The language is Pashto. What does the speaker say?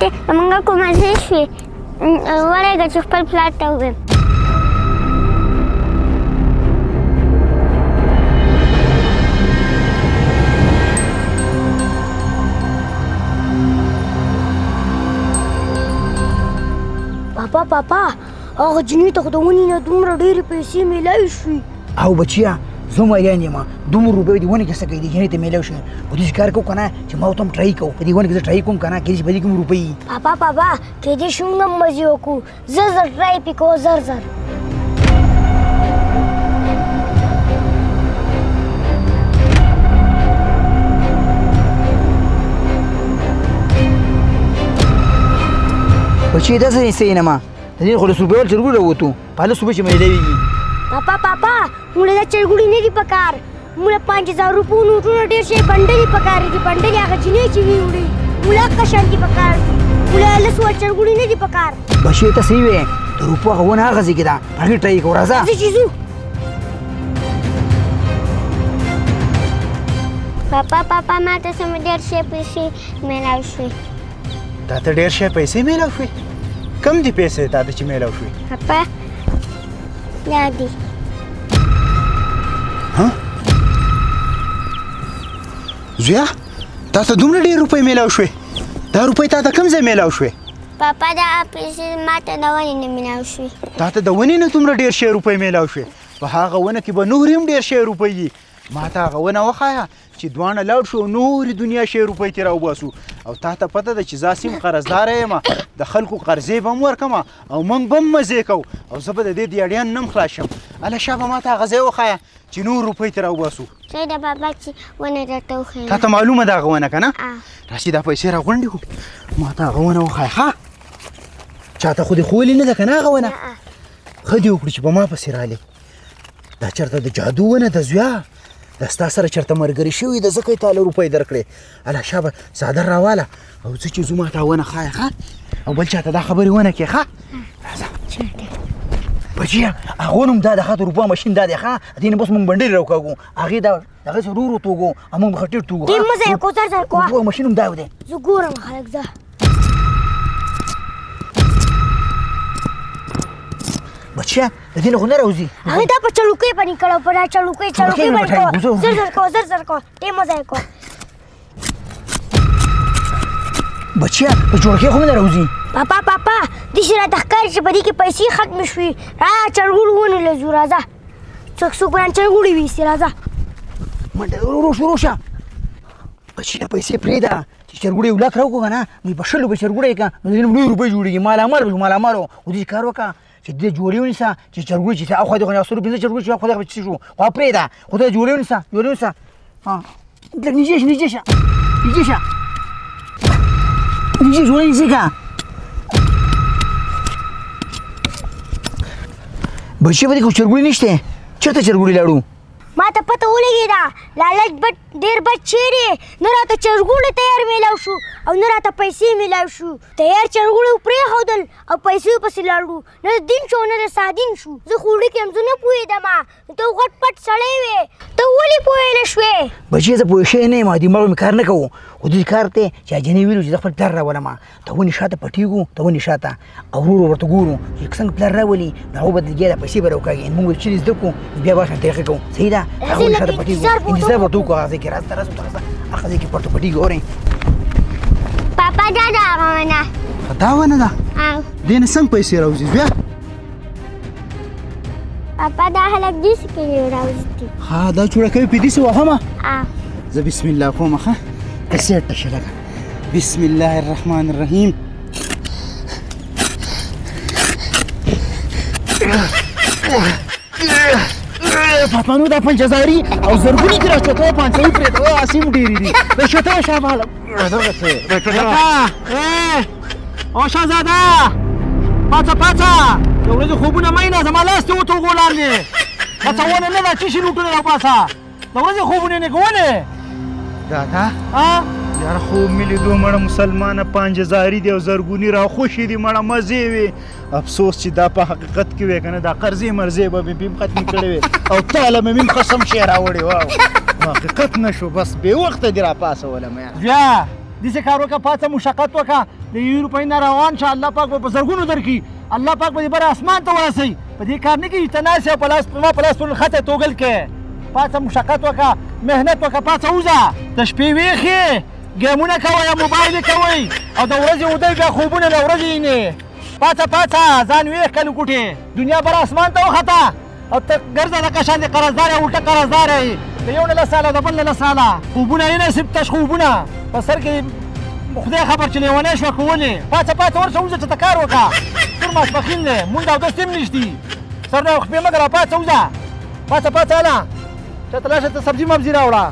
ماته زمونږ کومه ځای شوې ورېږه چې خپل پلار ته ووایم پاپا هغه جنۍ ته خو د ونې نه دومره ډېرې پیسې میلاوي شوې او بچیا زه مریان یم دومره روپۍ دې ونې کې څه کوي دې جنۍ ته میلاو شوې خو داسې کار کوو که نه چې ما ورته هم ټرای کوو په دې ونې کې زه ټرای کوم که نه کېدای شي په دې کې هم روپۍ وي پاپا کېدای شي موږ هم مزې وکړو زر ټرای پې کوو زر بچی داسې نیسئ نه ما د دې خو له سروبي ول چرګوړي راووتو په هله سروبي چې میلاویږي پاپا موږ له دا چرګوړي نه دي پکار موږ 5000 روپو نوټونه ډېر شی بنډلې پکار دي بنډلې هغه جنۍ چې وي وړي موږ هغه شان دي پکار موږ له سوال چرګوړي نه دي پکار بچی ته صحیح وې د روپو هغه ونه هغه ځای کې ده په هغې ټرای کوو راځه ځه چې ځو پاپا ماته سمې ډېر شی پیسې میلاو شوې تا ته ډېر شی پیسې میلاو شوې کم دي پیسې تا ته چې میلاو شوې پاپا دا دي زویا تا ته دومره ډېر روپۍ میلاو شوې دا روپۍ تا ته کوم ځای میلاو شوې پاپا دا پیسې ماته د ونې نه میلاو شوې تا ته د ونې نه دومره ډېر شی روپۍ میلاو شوې په هغه ونه کې به نورې هم ډېر شی روپۍ وي ما ته هغه ونه وښایه چې دواړه لاړ شو نورې دنیا شی روپۍ ترې راوباسو او تا ته پته ده چې زه سیم قرضداره یم د خلکو قرضې به هم ورکړم او موږ به هم مزې کوو او زه به د دې دیاړیان نه هم خلاص شم هله شا به ما ته هغه ځای وښایه چې نور روپۍ ترې راوباسو صحیح ده بابا چې ونه راته وښیه تا ته معلومه ده هغه ونه که نه راشي دا پیسې راغونډې کړو ما ته هغه ونه وښایه ښه چاته خو دې ښوولې نه ده که نه هغه ونه ښه دې وکړو چې په ما پسې رالې دا چېرته د جادو ونه ده زویا دا ستا سره چېرته ملګري شوي ده ځکه یې تاله روپۍ درکړې هله شابه څادر راواله او ځه چې ځو ما ته ونه ښایه ښه او بل چاته دا خبرې ونه کړې ښه راځه بچیه هغه نوم دا د ښه د روپو ماشین دا دی ښه دې نه بس موږ بنډېرې راوکاږو هغې دا هغې څه ورو ورو توږو او موږ به ښه ټیټ توږو ډېر مزه یې وکړو زر کوه روپو ماشین هم دا دی زه ګورم خلک ځه بچیه د دې نه خو نه راوځي هغې دا په چلوکۍ باندې کړی په دا چلوکۍ باندې کوه زر کوه ډېر مزه یې کوه بچیه په جوړکۍ خو مې نه راوځي پاپا داسې راته ښکاري چې په دې کې پیسې ختمې شوې چرګوړي ونې له ځو راځه څوک به چرګوړي ویسي راځه منډه ورو شروع شه بچیه پیسې پرېږده چې چرګوړی یو لاک راوکړو که نه نو په شلو به چرګوړی یې که نو د دې نه لوی روپۍ جوړېږي مالامال به شو مالامال و داسې کار وکړه چې دې جوړې ونیسه چې چرګوړي چې اخوا دې خو نه سلو پنځه چرګوړي چې اخوا دې چې شو خو پرېږده خو ته جوړې ونیسه لږ نږدې شه نږدې جوړې نیسې که بچې په دې کې خو چرګوړي نشته چېرته چرګوړي لاړو ما ته پته ولګېده لالچ ډېر بد چیرې نه راته چرګوړي تیار میلاو شو او نه راته پیسې میلاو شو تیار چرګوړي پرېښودل او پیسې پسې لاړو نه د دین شو نه د سادین شو زه خو وړوکی یم زه نه پوهېدم ته غټ پټ سړی وې ته ولې پوهې نه شوې بچې زه پوه شوی نه یم دماغ مې کار نه کوو خو دې کار دی چې اجنې ویلو چې زه خپل پلار راولم ته ونې شاته پټېږو ته ونې شاته او ورو ورته ګورو چې څنګه پلار راولي نو هغه به بیا دا پیسې به راوکاږي موږ به چیرې زده کړو بیا به طریقې کوو صحیح ده هغه ونې شاته پټېږو انتظار به ورته وکړو هغه ځای کې راځه هغه ځای کې پټو پټېږو اورې پاپا دا ده هغه ونه دا ونه ده دې نه څنګه پیسې راوځي زویا پاپا دا هلک داسې کوي راوځي ها دا جوړه کوي په داسې وهمه زه بسم الله کوم ښه کسیټ ته شه لږه بسم الله الرحمن الرحیم پاپانو دا 5000 او زرګونی کې راچوتو 500 پرېږده اسیم ډېرې دي راچوتو شابه او شهزاده پاڅه د ورځې خوبونه مه یې نه زما لاس دې وتوږو لاندې هڅه ونه نه ده چې شي لوټونه راپاسه د ورځې خوبونه یې نه کولې دادا یار خوب مې لیدو مړه مسلمانه 5000 دی او زرګوني راخوشې دي مړه مزې وې افسوس چې دا په حقیقت کې وې که نه دا قرضې مرضې به مې بیم ختمې کړې وې او تاله مې میم قسم شی راوړې واو حقیقت نه شو بس بې وخته دې راپاسولم بیا داسې کار وکړه پاڅه مشقت وکړه د 1 روپۍ نه روان شه الله پاک به په زرګونو درکړي الله پاک به دې بره اسمان ته ورسوي په دې کار نه کېږي ته ناست یې او ما په لاس پورې خطه توګل کې پاڅه مشقت وکړه محنت وکړه پاڅه وځه د شپې ویښې ګیمونه کوئ یا موبایل یې کوئ او د ورځې ودئ بیا خوبونه له ورځې وینې پاڅه ځان ویښ کلو کوټې دنیا بره اسمان ته وخته او ته ګرځه لکه شان دې قرضدار یې الټه قرضدار یې د یو نه 2 ساله او د بل نه 2 ساله خوبونه یې نصیب تش خوبونه په سر کې خدای خبر چې لیونی شوه کولې پاڅه ورشه وځه چې ته کار وکړه سور ماسپښین دی مونږ اودس هم نږدې سر نه خپې مه ګره پاڅه وځه پاڅه هله چېرته لاړ شه ته سبزي مبزي راوړه